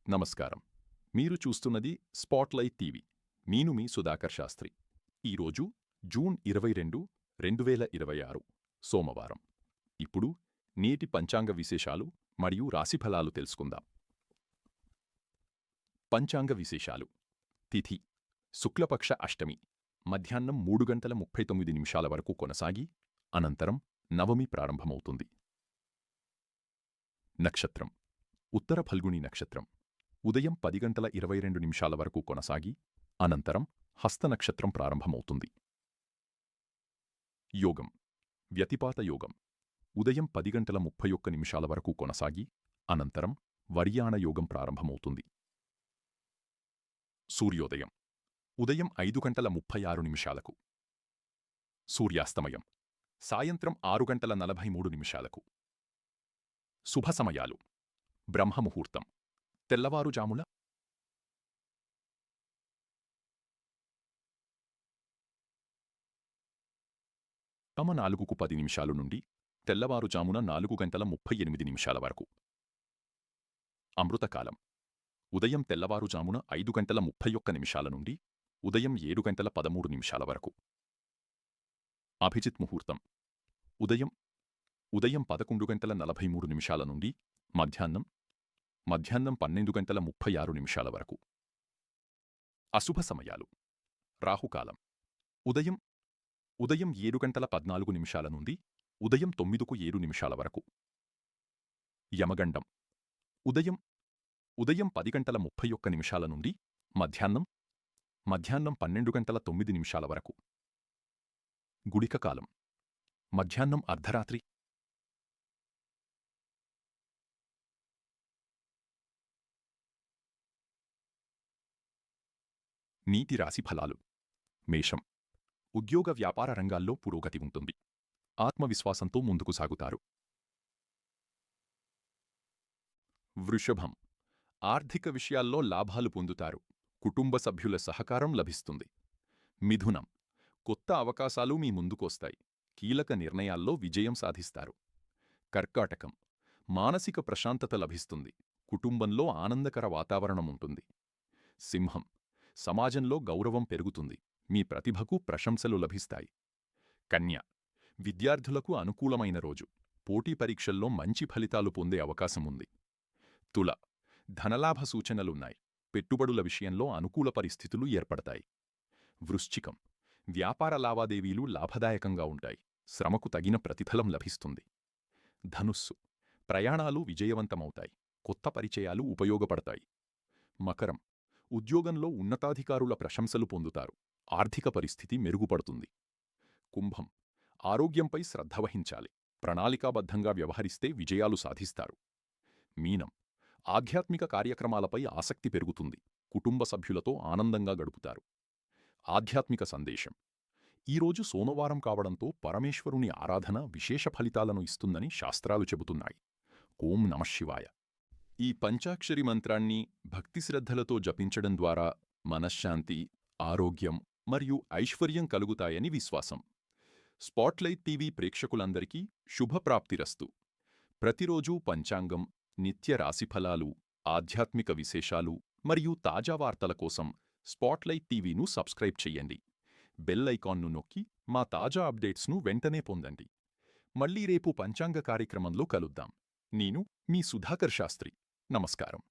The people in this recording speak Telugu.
నమస్కారం. మీరు చూస్తున్నది స్పాట్లైట్ టీవీ. నేను మీ సుధాకర్ శాస్త్రి. ఈరోజు జూన్ 22, 2026 సోమవారం. ఇప్పుడు నేటి పంచాంగ విశేషాలు మరియు రాశిఫలాలు తెలుసుకుందాం. పంచాంగ విశేషాలు. తిథి శుక్లపక్ష అష్టమి మధ్యాహ్నం 3:39 వరకు కొనసాగి అనంతరం నవమి ప్రారంభమవుతుంది. నక్షత్రం ఉత్తర ఫల్గుణి నక్షత్రం ఉదయం 10:22 వరకు కొనసాగి అనంతరం హస్త నక్షత్రం ప్రారంభమవుతుంది. యోగం వ్యతిపాత యోగం ఉదయం 10:31 వరకు కొనసాగి అనంతరం వర్యాణ యోగం ప్రారంభమవుతుంది. సూర్యోదయం ఉదయం 5:36 సూర్యాస్తమయం సాయంత్రం 6:43 శుభ సమయాలు బ్రహ్మముహూర్తం తెల్లవారుజామున 4:10 నుండి తెల్లవారుజామున 4:38 వరకు. అమృతకాలం ఉదయం తెల్లవారుజామున 5:31 నుండి ఉదయం 7:13 వరకు. అభిజిత్ ముహూర్తం ఉదయం 11:43 నుండి మధ్యాహ్నం 12:36 వరకు. అశుభ సమయాలు రాహుకాలం ఉదయం 7:14 నుండి ఉదయం 9:07 వరకు. యమగండం ఉదయం 10:31 నుండి మధ్యాహ్నం 12:09 వరకు. గుళిక కాలం మధ్యాహ్నం అర్ధరాత్రి నీతి రాశి ఫలాలు. మేషం ఉద్యోగ వ్యాపార రంగాల్లో పురోగతి ఉంటుంది. ఆత్మవిశ్వాసంతో ముందుకు సాగుతారు. వృషభం ఆర్థిక విషయాల్లో లాభాలు పొందుతారు. కుటుంబ సభ్యుల సహకారం లభిస్తుంది. మిథునం కొత్త అవకాశాలు మీ ముందుకొస్తాయి. కీలక నిర్ణయాల్లో విజయం సాధిస్తారు. కర్కాటకం మానసిక ప్రశాంతత లభిస్తుంది. కుటుంబంలో ఆనందకర వాతావరణం ఉంటుంది. సింహం సమాజంలో గౌరవం పెరుగుతుంది. మీ ప్రతిభకు ప్రశంసలు లభిస్తాయి. కన్య విద్యార్థులకు అనుకూలమైన రోజు. పోటీ పరీక్షల్లో మంచి ఫలితాలు పొందే అవకాశముంది. తుల ధనలాభ సూచనలున్నాయి. పెట్టుబడుల విషయంలో అనుకూల పరిస్థితులు ఏర్పడతాయి. వృశ్చికం వ్యాపార లావాదేవీలు లాభదాయకంగా ఉంటాయి. శ్రమకు తగిన ప్రతిఫలం లభిస్తుంది. ధనుస్సు ప్రయాణాలు విజయవంతమవుతాయి. కొత్త పరిచయాలు ఉపయోగపడతాయి. మకరం ఉద్యోగంలో ఉన్నతాధికారుల ప్రశంసలు పొందుతారు. ఆర్థిక పరిస్థితి మెరుగుపడుతుంది. కుంభం ఆరోగ్యంపై శ్రద్ధ వహించాలి. ప్రణాళికాబద్ధంగా వ్యవహరిస్తే విజయాలు సాధిస్తారు. మీనం ఆధ్యాత్మిక కార్యక్రమాలపై ఆసక్తి పెరుగుతుంది. కుటుంబ సభ్యులతో ఆనందంగా గడుపుతారు. ఆధ్యాత్మిక సందేశం ఈరోజు సోమవారం కావడంతో పరమేశ్వరుని ఆరాధన విశేష ఫలితాలను ఇస్తుందని శాస్త్రాలు చెబుతున్నాయి. ఓం నమఃశివాయ. ఈ పంచాక్షరి మంత్రాన్ని భక్తిశ్రద్ధలతో జపించడం ద్వారా మనశ్శాంతి, ఆరోగ్యం మరియు ఐశ్వర్యం కలుగుతాయని విశ్వాసం. స్పాట్లైట్ టీవీ ప్రేక్షకులందరికీ శుభప్రాప్తిరస్తు. ప్రతిరోజూ పంచాంగం, నిత్య రాశిఫలాలు, ఆధ్యాత్మిక విశేషాలు మరియు తాజా వార్తల కోసం స్పాట్లైట్ టీవీను సబ్స్క్రైబ్ చెయ్యండి. బెల్ ఐకాన్ను నొక్కి మా తాజా అప్డేట్స్ను వెంటనే పొందండి. మళ్ళీ రేపు పంచాంగ కార్యక్రమంలో కలుద్దాం. నేను మీ సుధాకర్ శాస్త్రి. నమస్కారం.